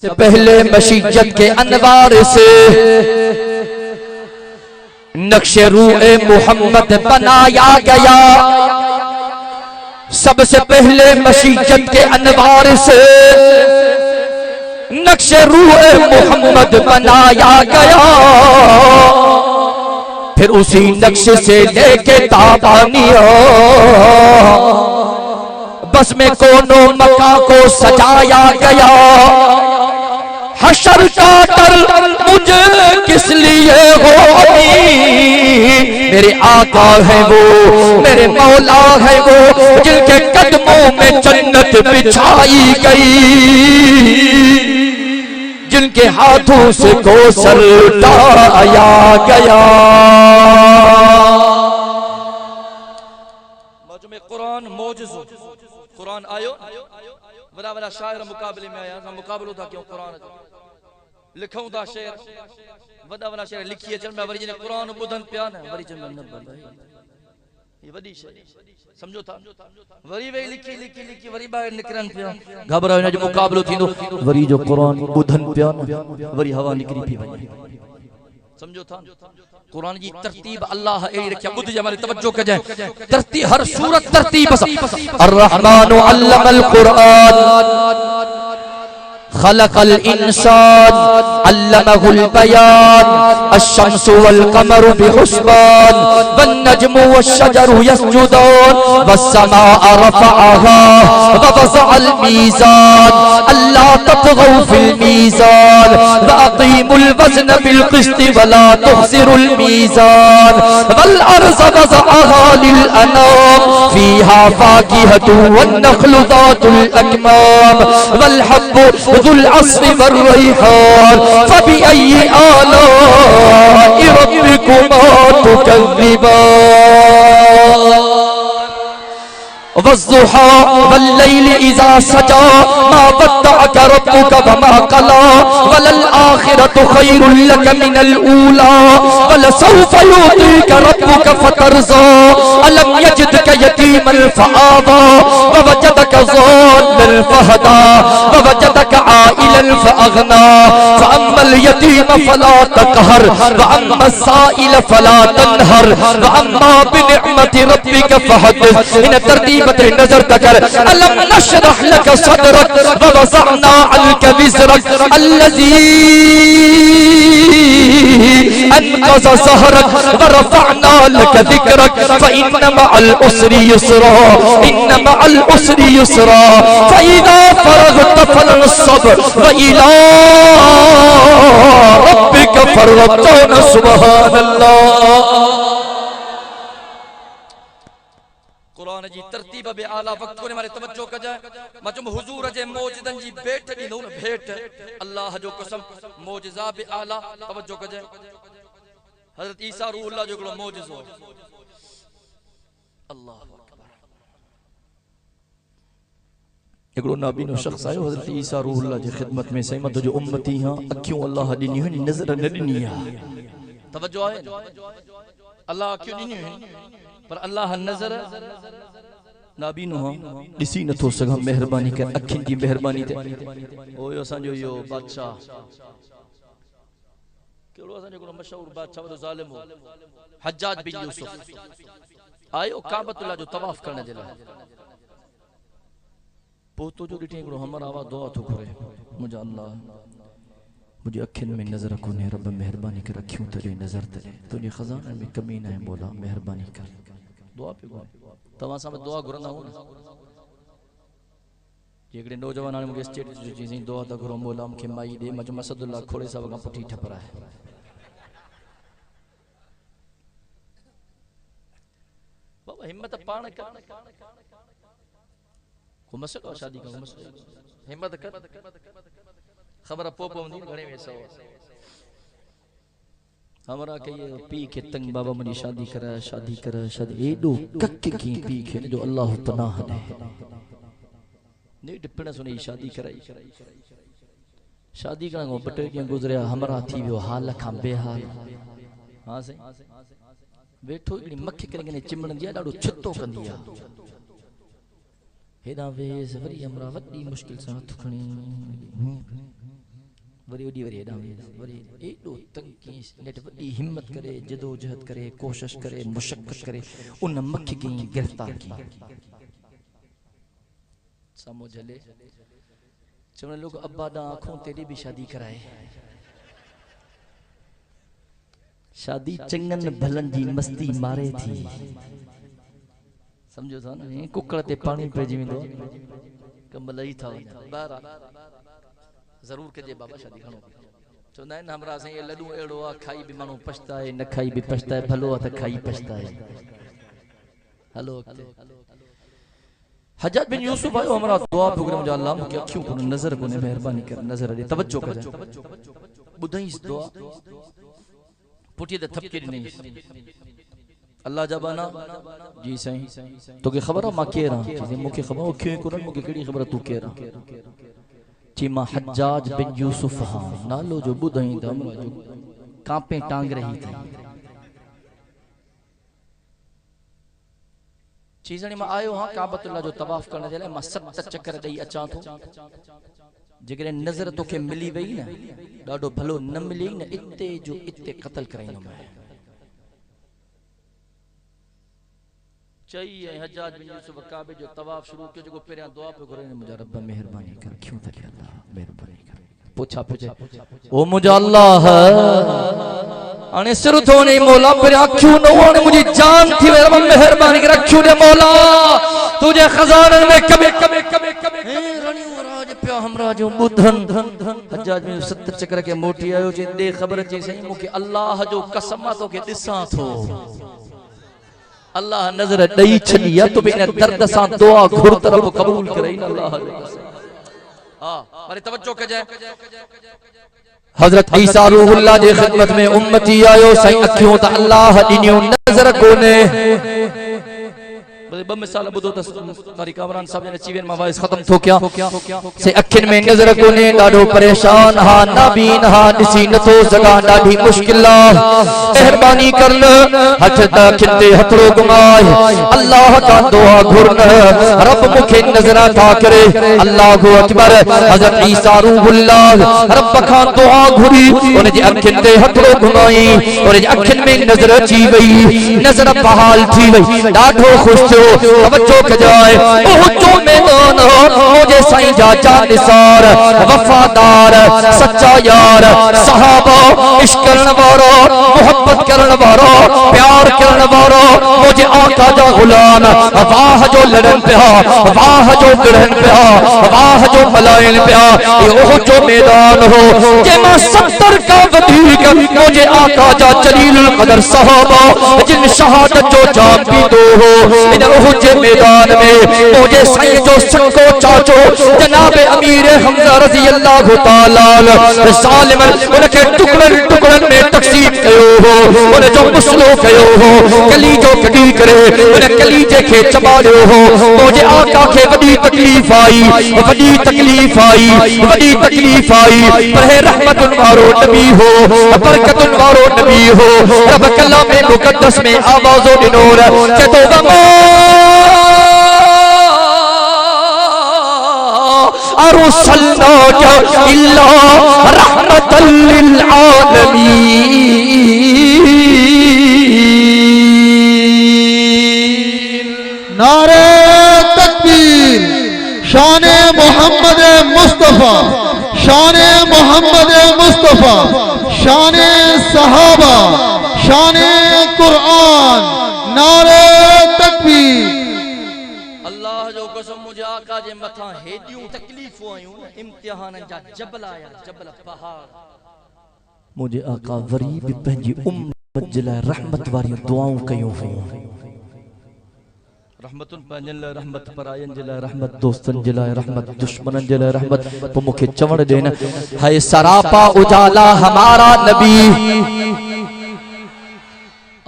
से पहले मशीयत के अनवार से नक्शे रूए मोहम्मद बनाया गया। सबसे पहले मशीयत के अनवार से नक्शे रूए मोहम्मद बनाया गया। फिर उसी नक्शे से लेके ताबानियों बस में कोनों मक्का को सजाया गया। हशर का डर मुझे किस लिए हो, मेरे आका है वो, मेरे मौला है वो, जिनके कदमों में जन्नत बिछाई गई, जिनके हाथों से कौसर उठाया गया। मजमे कुरान मौजज़ो कुरान आयो वड़ा वड़ा शायर मुकाबले में आया। मुकाबलो था क्यों कुरान लिखूं था शेर वड़ा वड़ा शेर लिखिए चल मैं वरी ने कुरान बुधन पिया न वरी चल न ये वडी शेर समझो था वरी वे लिखी लिखी लिखी वरी बाहर निकरन पिया घबरायो न जो मुकाबलो थींदो वरी जो कुरान बुधन पिया न वरी हवा निकरी पई वने समझो था। कुरान की तरतीब अल्लाह एड़ी रखिया बुध जे हमारी तवज्जो कजे तरतीब हर सूरत तरतीब अर रहमान अल्लमल कुरान खलकल इंसान अल्लमहुल बयान अश-शम्सु वल कमरु बिहुस्बान वन नजमु वश-शजरु यस्जुदान वस-समाअ रफअहा व वज़अल मीज़ान अल्ला ततगौ फिल मीज़ान व अक़ीमुल वज़न बिल क़िस्ति व ला तुख़सिरुल मीज़ान वल अर्ज़ वज़अहा लिल अनाम फ़ीहा फ़ाकिहतु वन नख़लु ज़ातुल अकमाम वल हब्बु ज़ुल अस्रि वर रैहान फ़बिअय्यि आलाइ रब्बिकुमा तुकज़्ज़िबान वज़्ज़ुहा वल्लैलि इज़ा सजा मा वद्दअक रब्बुक वमा क़ला वलल आखिरतु खैरुल लक मिनल ऊला वलसौफ यु'तीक रब्बुक फतरज़ा अलम यजिदक यतीमन फ़आवा ववजदक ज़ाल्लन फ़हदा ववजदक आइलन फ़अग़ना फ़अम्मल यतीम फ़ला तक़हर वअम्मस साइल फ़ला तन्हर वअम्मा बिनिअमति रब्बिक फ़हद्दिस। इन तरतीब नजर तकर अलम नशरह लक सदरक व वज़अना अन्क विज़रक अल्लज़ी अनक़ज़ ज़हरक व रफ़अना लक ज़िक्रक फ़इन्न मअल उसरि युस्रा इन्न मअल उसरि युस्रा फ़इज़ा फ़रग़त फ़ंसब व इला रब्बिक फ़र्ग़ब। सुब्हानल्लाह। कुरान जी तरतीब बे आला वक्त को हमारे तवज्जो क जाए मचम हुजूर जे मौजदन जी भेट दी न भेट अल्लाह जो कसम मौजज़ा बे आला तवज्जो क जाए हजरत ईसा रूहुल्लाह जो को मौजज़ो अल्लाह अकबर। एकड़ो नाबीनो शख्स आयो हजरत ईसा रूहुल्लाह जी खिदमत में सही मत जो उम्मती हां अखियों अल्लाह दी हुई नजर न दी है तवज्जो है अल्लाह क्यों दी है पर अल्लाह नजर नाबीनो दिसी न थो सगा मेहरबानी कर अखिन की मेहरबानी ते ओ असा जो यो बादशाह केड़ो असा जो मशहूर बादशाह वो जालिम हो हज्जाज बिन यूसुफ आयो काबतुल्लाह जो तवाफ करने जला पोतो जो डिटे एकड़ो हमर आवा दुआ तो करे मुझे अल्लाह मुझे अखिन में नजर को ने रब मेहरबानी कर अखियों तेरी नजर तेरे तुझे खजाने में कमी ना है मौला मेहरबानी कर दुआ पे तवा सामने दुआ घुरना हो ना जेकड़े नौजवान ने मुझे स्टेट जो चीजें दुआ दा घुरो मौला मूंखे माई दे मज मसदुल्लाह खोड़े साहब का पुठी ठपरा है बाबा हिम्मत पाण कर को मसलो शादी का मसलो हिम्मत कर खबर पोप होंदी घणे में सो हमरा के ये पी के तंग बाबा मुझे शादी कर शादी एडो कक की पी के जो अल्लाह पनाह दे ने डिपण सुनी शादी कराई शादी का बटे के गुजरिया हमरा थी वो हाल का बेहाल हां से बैठो इकड़ी मक्खी करे चिमण दिया डाडो छतो कंदिया हेदा वेस वरी हमरा वडी मुश्किल से हथ खणी वरी वडी वरी वरी एडो तंगी नेट वडी हिम्मत करे जदोजहद करे कोशिश करे मुशक्कत करे उन मक्खी की गिरफ्तार की समझ ले चवने लोग अब्बा दा आंखों तेरी भी शादी कराए शादी चंगन भलन जी मस्ती मारे थी समझो था ना कुकड़ ते पानी पेजी वेंदो कमल ही था बारा जरूर कजे बाबा शादी खणो चवंदा आहिनि हमरा साईं ये लड्डू एड़ो आ खाई भी माण्हू पछताए न खाई भी पछताए भलो आ त खाई पछताए हलो हज्जाज बिन यूसुफ आयो हमरा दुआ प्रोग्राम जा अल्लाह मुके अखियों को नजर को ने मेहरबानी कर नजर दे तवज्जो कर बुधईस दुआ पुठी ते थपके नहीं अल्लाह जबाना जी साईं तोके खबर आ मां केरा जी मुके खबर अखियों को मुके केड़ी खबर तू केरा चीमा हज्जाज बिन यूसुफ हां नालो जो बुधई त हमरा जो कांपे टांग रही थी चीजणी में आयो हां काबतुल्लाह जो तवाफ करने जे मां 7 चक्कर दई अचा थो जेकरे नजर तोखे मिली वई न डाडो भलो न मिली न इते जो इते कत्ल कराइनो मैं चई हज्जाज बिन यूसुफ काबे जो तवाफ शुरू कियो जो पेरिया दुआ पे करे मुझे रब मेहरबानी कर क्यों त अल्लाह मेहरबानी कर पूछा पूछे ओ मुझे अल्लाह अने सिर थोने मौला पर अखियों न होने मुझे जान थी रब मेहरबानी कर अखियों ने मौला तुझे खजाने में कभी रानी महाराज पे हमरा जो बुधन हज्जाज में 70 चक्कर के मोटी आयो जे दे खबर चे सही मुके अल्लाह जो कसम तो के दिसा थो अल्लाह नजर दई छडिया तो बिना दर्द सा दुआ घुर तरफ कबूल करे अल्लाह हां मारी तवज्जो कर जाए हजरत ईसा रूहुल्लाह जे खिदमत में उम्मती आयो सही अखियों त अल्लाह दिनियो नजर कोने बे मिसाल बुदो त तारी कामरान साहब ने चीवन में वाइस खत्म थो क्या से अखिन में नजर कोने डाडो परेशान हा नाबीन हा दिसी न तो जगह डाडी मुश्किल मेहरबानी कर हथ दा खिते हथड़ो घुमाए अल्लाह का दुआ घुरन रब मुखे नजर था करे अल्लाहु अकबर हजरत ईसा रूहुल्लाह रब का दुआ घुरी उन जे अखिन ते हथड़ो घुमाई और जे अखिन में नजर अची वई नजर बहाल थी वई डाढो खुश थियो तवज्जो कजाए ओ जो मैदान मुझे साईं जा निसार वफादार सच्चा यार सहाबा इश्क करन वारो मोहब्बत करन वारो प्यार करन वारो मुझे आका जा गुलाम वाह जो लड़न पिया वाह जो गिरन पिया वाह जो मलाइन पिया ये ओ जो मैदान हो जे मैं 70 का वधीक मुझे आका जा जलीलुल कदर सहाबा जिन शहादत जो जान भी दो हो इन जे मैदान में मुझे साईं जो सको चाचो जनाब अमीर हमजा रजी अल्लाह तआला सालिम उनके टुकड़न टुकड़न में तकसीम कयो हो उन जो मुसलो कयो हो कली जो कडी करे उन कलीजे के चबाड़ो हो मुझे आका के बड़ी तकलीफ आई पर है रहमतुन वारो नबी हो बरकतुन वारो नबी हो रब कलाम मुकद्दस में आवाज़ो दिनोर चतो अरुसलनाक इल्ला रहमतल लिल आलमीन नारे तकबीर शान मोहम्मद मुस्तफा शान मोहम्मद मुस्तफा शान सहाबा शान कुरान नारे तकबीर अल्लाह जो कसम मुझे आका जे मथा हेदियूं तकलीफूं आयूं इम्तिहान जा जबल आया जबल पहाड़ मुझे आका वरी भी पंहिंजी उम्मत जे लाइ रहमत वारी दुआऊं कयूं हुयूं रहमतुन पंहिंजनि लाइ रहमत परायन जे लाइ रहमत दोस्तन जे लाइ रहमत दुश्मनन जे लाइ रहमत तो मूंखे चवण ॾे न है सरापा उजाला हमारा नबी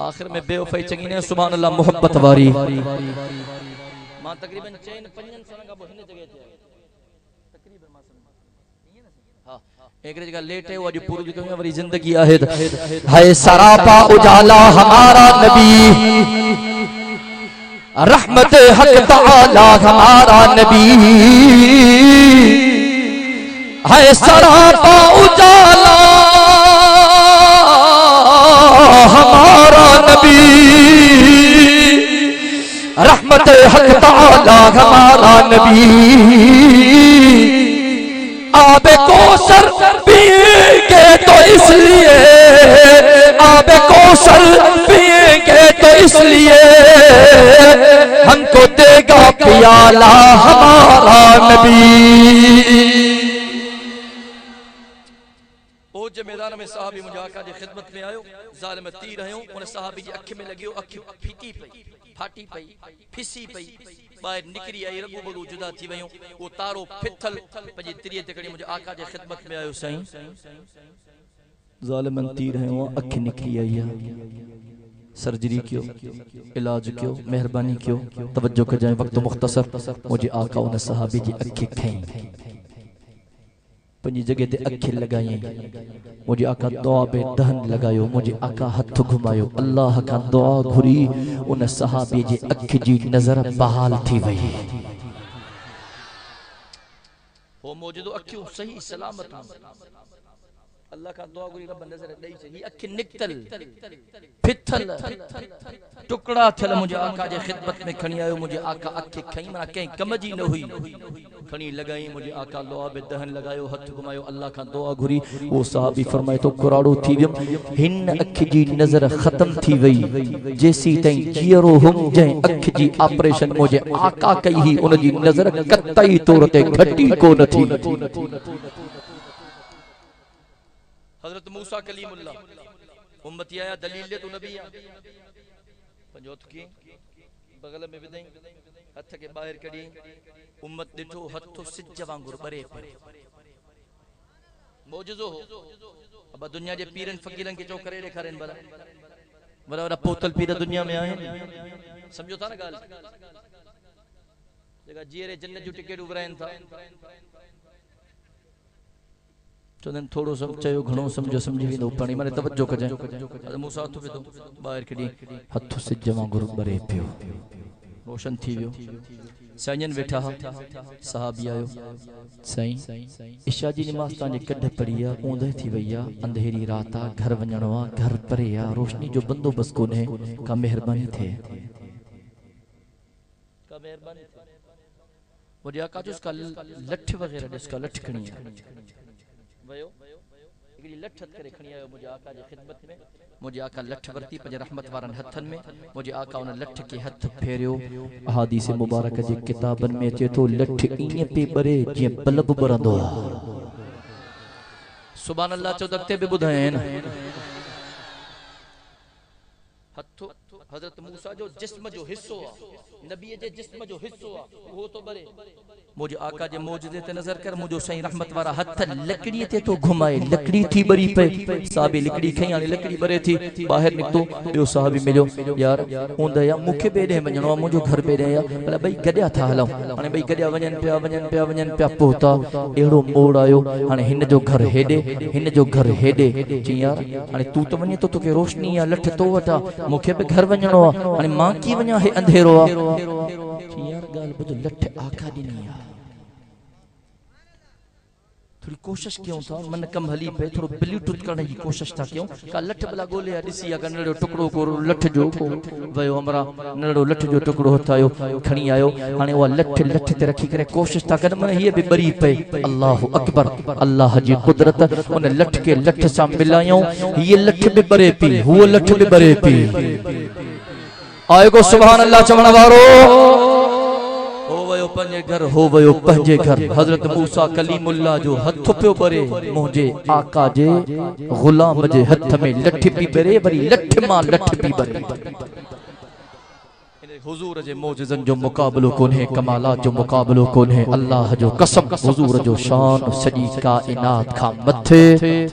आखिर में बेवफाई चंगी ने सुभान अल्लाह मोहब्बत वारी मां तकरीबन 4-5 साल का हिन जगह ते तकरीबन मां हां एक जगह लेट है वो आज पूरी कमी वाली जिंदगी आहे है सरापा उजाला हमारा नबी रहमत हक तआला हमारा नबी है सरापा उजाला हमारा नबी, रहमत हक ताला हमारा नबी। आबे कौसर पिएंगे तो इसलिए, आबे कौसर पिएंगे तो इसलिए, हमको देगा पियाला हमारा नबी। जे मैदान में साहबी मुझे आका जी खिदमत में आयो, ज़ालिम तीर आयो, उन साहबी जी अख में लगियो, अख फीटी पई, फाटी पई, फिसी पई, बाहर निकरी आई, रगू बगू जुदा थी वयो, वो तारो फिथल पंहिंजी तिरीअ ते खड़ी मुझे आका जी खिदमत में आयो, साईं ज़ालिम तीर आयो, अख निकरी आई है, सर्जरी क्यों, इलाज क्यों, मेहरबानी क्यों, तवज्जो कर जाए, वक्त मुख्तसर। मुझे आका उन साहबी जी अख खई, पंजी जगह ते अख लगाई, मुझे आका दुआ पे दहन लगायो, मुझे आका हथ घुमायो, अल्लाह का दुआ घुरी, उन सहाबी जी अख जी नजर बहाल थी वही। वो मौजूद अखियों सही सलामत, अल्लाह का दुआ घुरी, रब नजर दई से, अख निकतल फिथल टुकड़ा थल, मुझे आका जे खिदमत में खणी आयो, मुझे आका अख खई, मना कहीं कम जी न हुई, खणी लगाई, मुझे आका दुआ बे दहन लगायो, हथ घुमायो, अल्लाह का दुआ घुरी। वो साहबी फरमाए तो कुराड़ो थी वियम, हिन अख जी नजर खत्म थी वई, जेसी ताईं जीरो हम जै अख जी ऑपरेशन मुझे आका कई ही, उन जी नजर कतई तौर ते घटी को न थी। हजरत मूसा कलीमुल्लाह उम्मती आया, दलील ले तो नबी आ, पंजोत की बगल में विदई, हथ के बाहर कड़ी, उम्मत दिठो हथो सिज वांगुर बरे पे, मौजूदो हो। अब दुनिया जे पीरन फकीरन के चो करे ॾेखारनि, बड़ा बड़ा बड़ा पोतल पीर दुनिया में आए, समझो था ना गाल, जेका जीअरे जन्नत जो टिकट उभराइन था, चोदन थोड़ो सम चयो, घणो समझो, समझी वेंदो पाणी, माने तवज्जो कजां। मूसा हथ विधो ॿाहिरि कढी, हथ सिज वांगुर बरे पियो, रोशन थी वियो। साईं वेठा, साहबी आयो, साईं इशा जी नमाज़ तां जे कढ पढ़ी आ, ऊंदहि थी वई आ, अंधेरी रात आ, घर वञणो आ, घर परे आ, रोशनी जो बंदोबस्त कोन्हे, का मेहरबानी थे, का मेहरबानी थे। मुझे आका जो उसका लठ वगैरह जिसका लठ खणी है वयो, एकड़ी लठ करे खणी आयो, मुझे आका जी खिदमत में, मुझे आका लठ वरती पंज रहमत वारन हथन में, मुझे आका उन लठ के हथ फेरियो। अहादीस मुबारक जे किताबन में अचे तो लठ ईअं पे बरे जीअं बल्ब बरंदो आ, सुभान अल्लाह चो दक्ते बि ॿुधाइन। हथो हजरत मूसा जो जिस्म जो हिस्सो आ, नबी जे जिस्म जो हिस्सो आ, वो तो बरे। मुझे आका जे मौजूदे ते नजर कर, मुझो सही रहमत वारा हथ लकड़ी ते तो घुमाए, लकड़ी थी बरी पे, साहबी लकड़ी खई, हाणे लकड़ी बरे थी, बाहर निकतो, ॿियो साहबी मिलियो, यार ओंदा या मूंखे बेॾे वञणो आहे, मुंहिंजो घर बेॾे या, भला ॿई गॾिया था हलूं, हाणे ॿई गॾिया वञनि पिया पहुता, अहिड़ो मोड़ आयो, हाणे हिन जो घर हेॾे, हिन जो घर हेॾे, चई यार हाणे तूं त वञे तो, तोखे रोशनी आहे, लठ तो वठा, मूंखे बि घर वञणो आहे, हाणे मां कीअं वञा, हे अंधेरो आहे, चई यार ॻाल्हि ॿुधो, लठ आका ॾिनी आहे, थोड़ी कोशिश क्यों था, मन कम हली पे, थोड़ो ब्लूटूथ करने की कोशिश था क्यों, का लठ भला गोले ॾिसी या नड़ो टुकड़ो को लठ जो को वयो, हमरा नड़ो लठ जो टुकड़ो हथायो खणी आयो, हाणे वा लठ ते रखी करे कोशिश था कर, मन ये भी बरी पे, अल्लाह अकबर, अल्लाह जी कुदरत, उन लठ के लठ सां मिलायो, ये लठ भी बरे पी, वो लठ भी बरे पी, आए को सुभान अल्लाह चवण वारो, पंजे घर हो वयो पंजे घर। हजरत मूसा कलीमुल्लाह जो हथ पियो बरे, मुझे आका जे गुलाम जे हथ में लठ भी बरे, वरी लठ मां लठ भी बरे। हुजूर जे मौजज़न जो मुकाबलो कोन्हे, कमालात जो मुकाबलो कोन्हे, अल्लाह जो कसम, हुजूर जो शान सॼी काइनात खां मथे।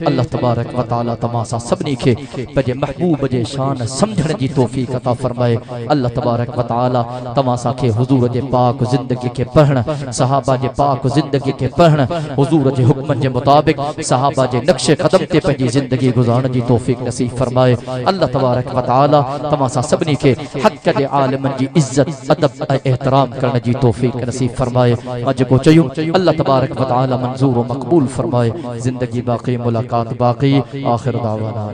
अल्लाह तबारक व तआला तमासा सभिनी खे पंहिंजे महबूब जे शान समझण जी तौफीक अता फरमाए। अल्लाह तबारक व तआला तमासा खे हुजूर जे पाक ज़िंदगी के पढ़ण, सहाबा जे पाक ज़िंदगी के पढ़ण, हुजूर जे हुक्मन जे मुताबिक सहाबा जे नक्शे कदम ते पंहिंजी ज़िंदगी गुज़ारण जी तौफीक नसीब फरमाए। अल्लाह तबारक व तआला तमासा सभिनी खे हक़ जे आलिमन जी इज्जत अदब एहतराम करने जी तौफीक नसीब फरमाए। अज को चयूं अल्लाह तबारक व तआला मंजूर व मकबूल फरमाए। जिंदगी बाकी मुलाकात बाकी। आखिर दावाना